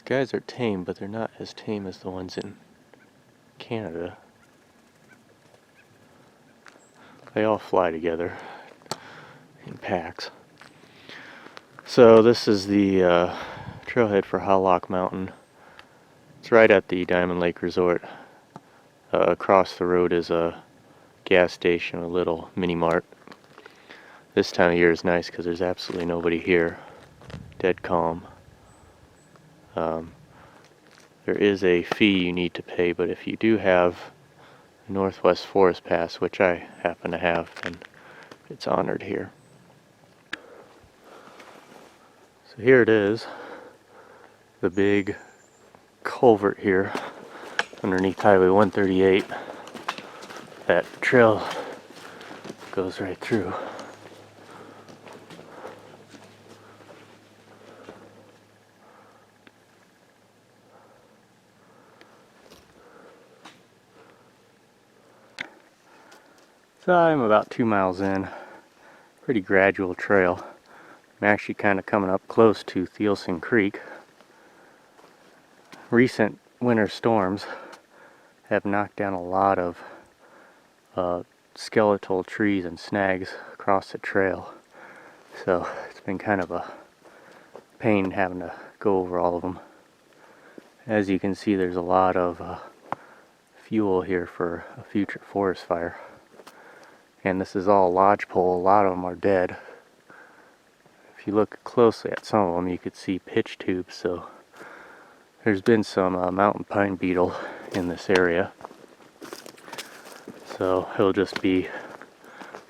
These guys are tame, but they're not as tame as the ones in Canada. They all fly together in packs. So this is the trailhead for Howlock Mountain. It's right at the Diamond Lake Resort. Across the road is a gas station, a little mini mart. This time of year is nice because there's absolutely nobody here. Dead calm. There is a fee you need to pay, but if you do have a Northwest Forest Pass, which I happen to have, then it's honored here. So here it is, the big culvert here underneath Highway 138. That trail goes right through. So I'm about 2 miles in. Pretty gradual trail. I'm actually kind of coming up close to Thielsen Creek. Recent winter storms have knocked down a lot of skeletal trees and snags across the trail. So it's been kind of a pain having to go over all of them. As you can see, there's a lot of fuel here for a future forest fire. And this is all lodgepole. A lot of them are dead. If you look closely at some of them, you could see pitch tubes. So there's been some mountain pine beetle in this area. So it'll just be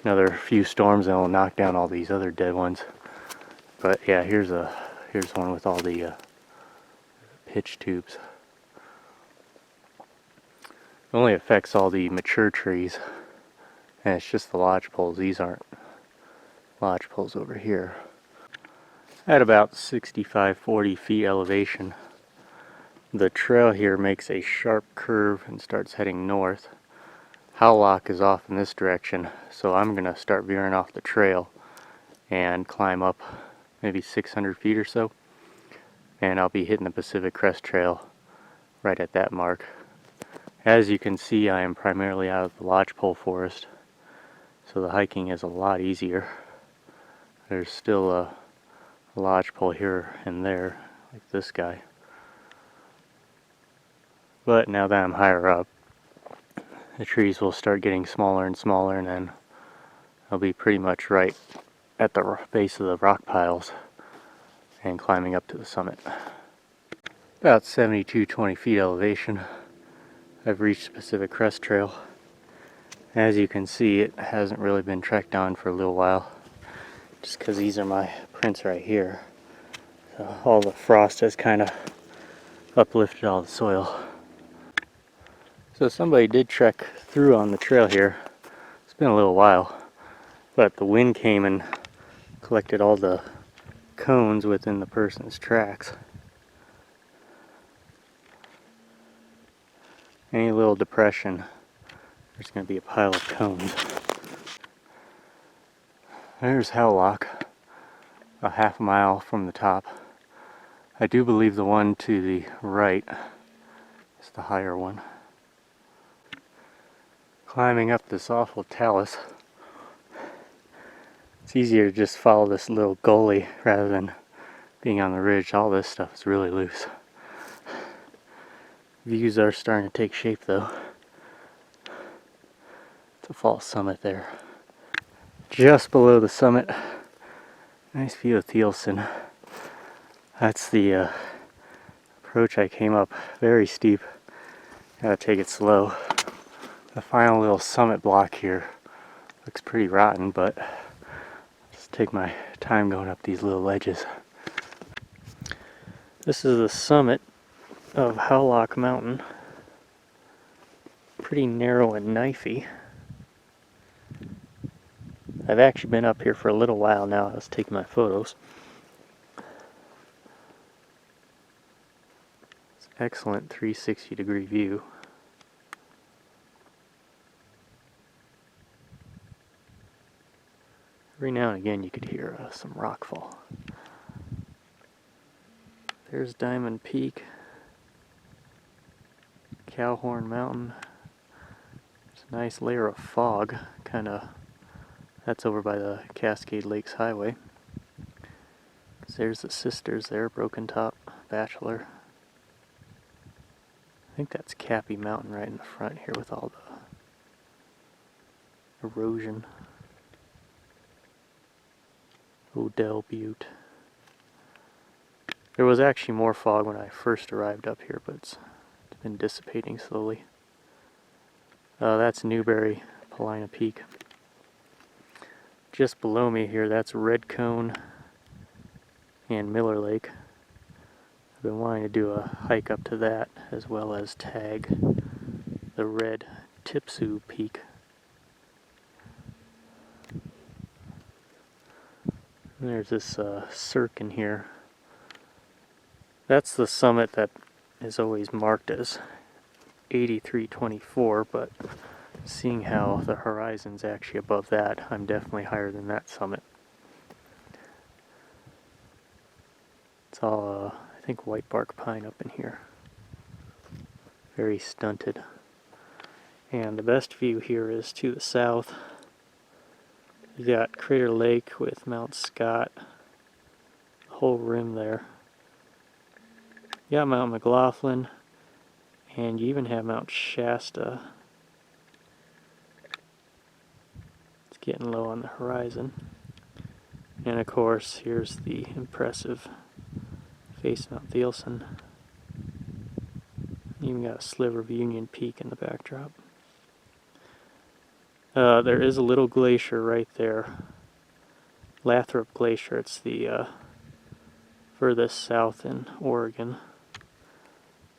another few storms and it'll knock down all these other dead ones. But yeah, here's one with all the pitch tubes. It only affects all the mature trees. And it's just the lodge poles. These aren't lodge poles over here. At about 65-40 feet elevation, the trail here makes a sharp curve and starts heading north. Howlock is off in this direction, so I'm going to start veering off the trail and climb up maybe 600 feet or so. And I'll be hitting the Pacific Crest Trail right at that mark. As you can see, I am primarily out of the lodgepole forest. So the hiking is a lot easier. There's still a lodgepole here and there, like this guy. But now that I'm higher up, the trees will start getting smaller and smaller, and then I'll be pretty much right at the base of the rock piles and climbing up to the summit. About 72-20 feet elevation, I've reached the Pacific Crest Trail. As you can see, it hasn't really been trekked on for a little while, just because these are my prints right here. So all the frost has kind of uplifted all the soil. So somebody did trek through on the trail here. It's been a little while, but the wind came and collected all the cones within the person's tracks. Any little depression, there's going to be a pile of cones. There's Howlock, a half mile from the top. I do believe the one to the right is the higher one. Climbing up this awful talus. It's easier to just follow this little gully rather than being on the ridge. All this stuff is really loose. Views are starting to take shape though. The false summit there. Just below the summit, nice view of Thielsen. That's the approach I came up. Very steep. Gotta take it slow. The final little summit block here looks pretty rotten, but just take my time going up these little ledges. This is the summit of Howlock Mountain. Pretty narrow and knifey. I've actually been up here for a little while now. I was taking my photos. It's an excellent 360-degree view. Every now and again you could hear some rock fall. There's Diamond Peak, Cowhorn Mountain. There's a nice layer of fog, that's over by the Cascade Lakes Highway. There's the Sisters there, Broken Top, Bachelor. I think that's Cappy Mountain right in the front here with all the erosion. Odell Butte. There was actually more fog when I first arrived up here, but it's been dissipating slowly. That's Newberry, Paulina Peak. Just below me here, that's Red Cone and Miller Lake. I've been wanting to do a hike up to that, as well as tag the Red Tipsu Peak. And there's this cirque in here. That's the summit that is always marked as 8324, but seeing how the horizon's actually above that, I'm definitely higher than that summit. It's all, I think, white bark pine up in here. Very stunted. And the best view here is to the south. You got Crater Lake with Mount Scott, the whole rim there. You got Mount McLaughlin, and you even have Mount Shasta. It's getting low on the horizon. And of course, here's the impressive face Mount Thielsen. Even got a sliver of Union Peak in the backdrop. There is a little glacier right there, Lathrop Glacier. It's the furthest south in Oregon,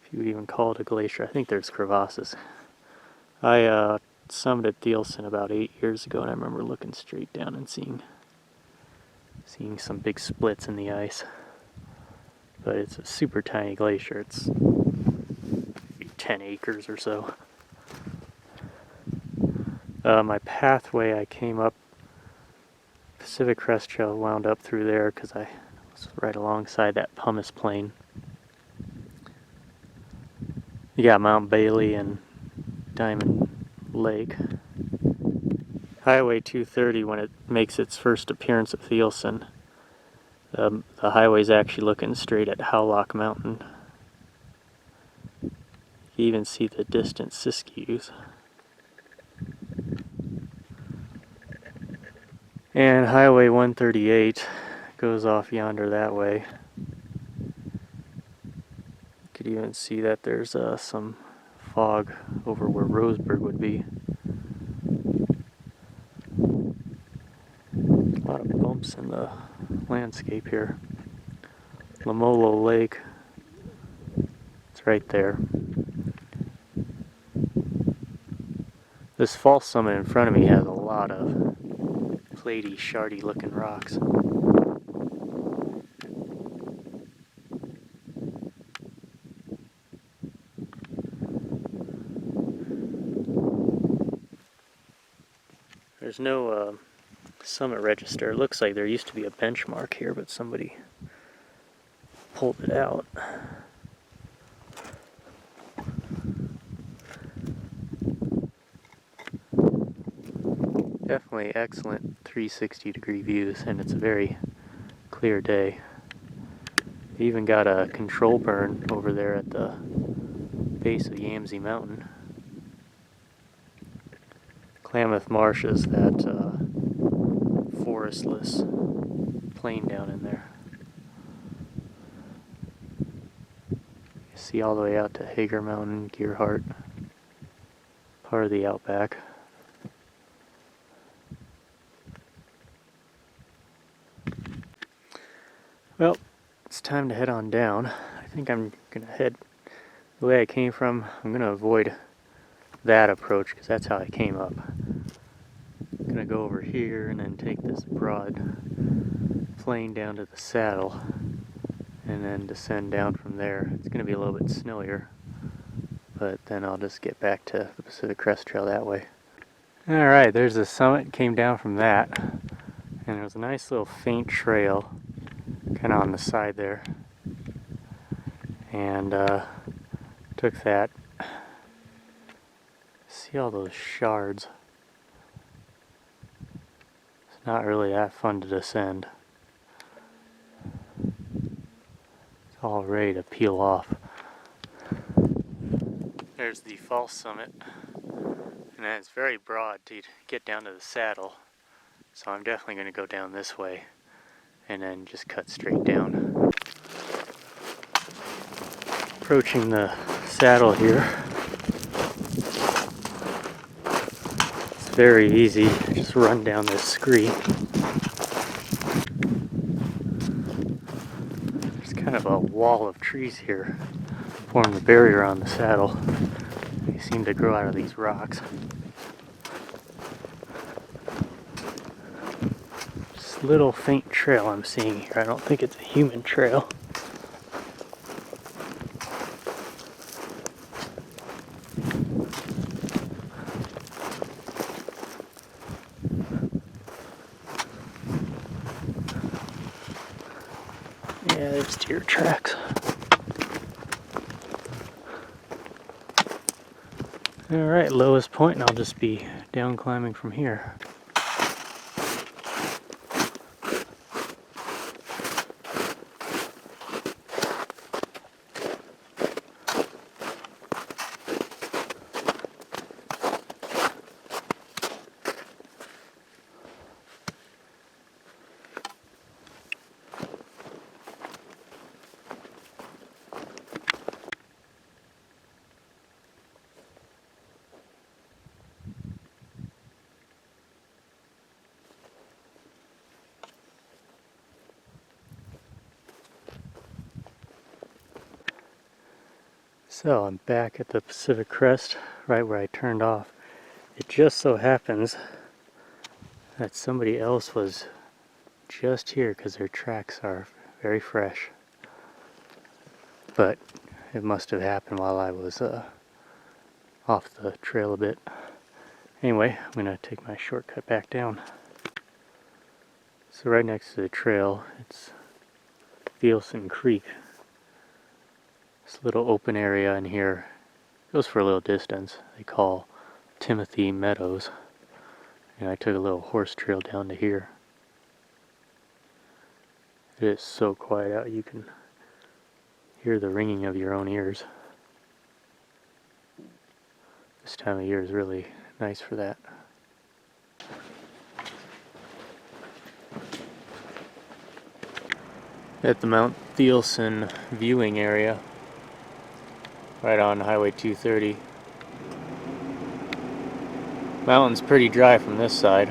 if you would even call it a glacier. I think there's crevasses. I summited Thielsen about 8 years ago, and I remember looking straight down and seeing some big splits in the ice. But it's a super tiny glacier. It's 10 acres or so. My pathway, I came up Pacific Crest Trail, wound up through there because I was right alongside that pumice plain. You got Mount Bailey and Diamond Lake. Highway 230, when it makes its first appearance at Thielsen, the highway's actually looking straight at Howlock Mountain. You even see the distant Siskiyous. And Highway 138 goes off yonder that way. You could even see that there's some fog over where Roseburg would be. A lot of bumps in the landscape here. Lamolo Lake, it's right there. This false summit in front of me has a lot of platey, shardy looking rocks. There's no summit register. It looks like there used to be a benchmark here, but somebody pulled it out. Definitely excellent 360-degree views, and it's a very clear day. You even got a control burn over there at the base of Yamsey Mountain. Klamath Marsh is that forestless plain down in there. You see all the way out to Hager Mountain, Gearhart, part of the Outback. Well, it's time to head on down. I think I'm going to head the way I came from. I'm going to avoid that approach because that's how I came up. I'm going to go over here and then take this broad plane down to the saddle and then descend down from there. It's going to be a little bit snowier, but then I'll just get back to the Pacific Crest Trail that way. Alright, there's the summit. Came down from that, and there was a nice little faint trail kind of on the side there. and took that. See all those shards? It's not really that fun to descend. It's all ready to peel off. There's the false summit, and then it's very broad to get down to the saddle, so I'm definitely going to go down this way and then just cut straight down. Approaching the saddle here. It's very easy, just run down this scree. There's kind of a wall of trees here, form the barrier on the saddle. They seem to grow out of these rocks. This little faint trail I'm seeing here, I don't think it's a human trail. Yeah, there's deer tracks. Alright, lowest point, and I'll just be down climbing from here. So I'm back at the Pacific Crest, right where I turned off. It just so happens that somebody else was just here because their tracks are very fresh. But it must have happened while I was off the trail a bit. Anyway, I'm going to take my shortcut back down. So right next to the trail, it's Thielsen Creek. This little open area in here goes for a little distance. They call Timothy Meadows. And I took a little horse trail down to here. It is so quiet out, you can hear the ringing of your own ears. This time of year is really nice for that. At the Mount Thielsen viewing area, right on Highway 230. Mountain's pretty dry from this side.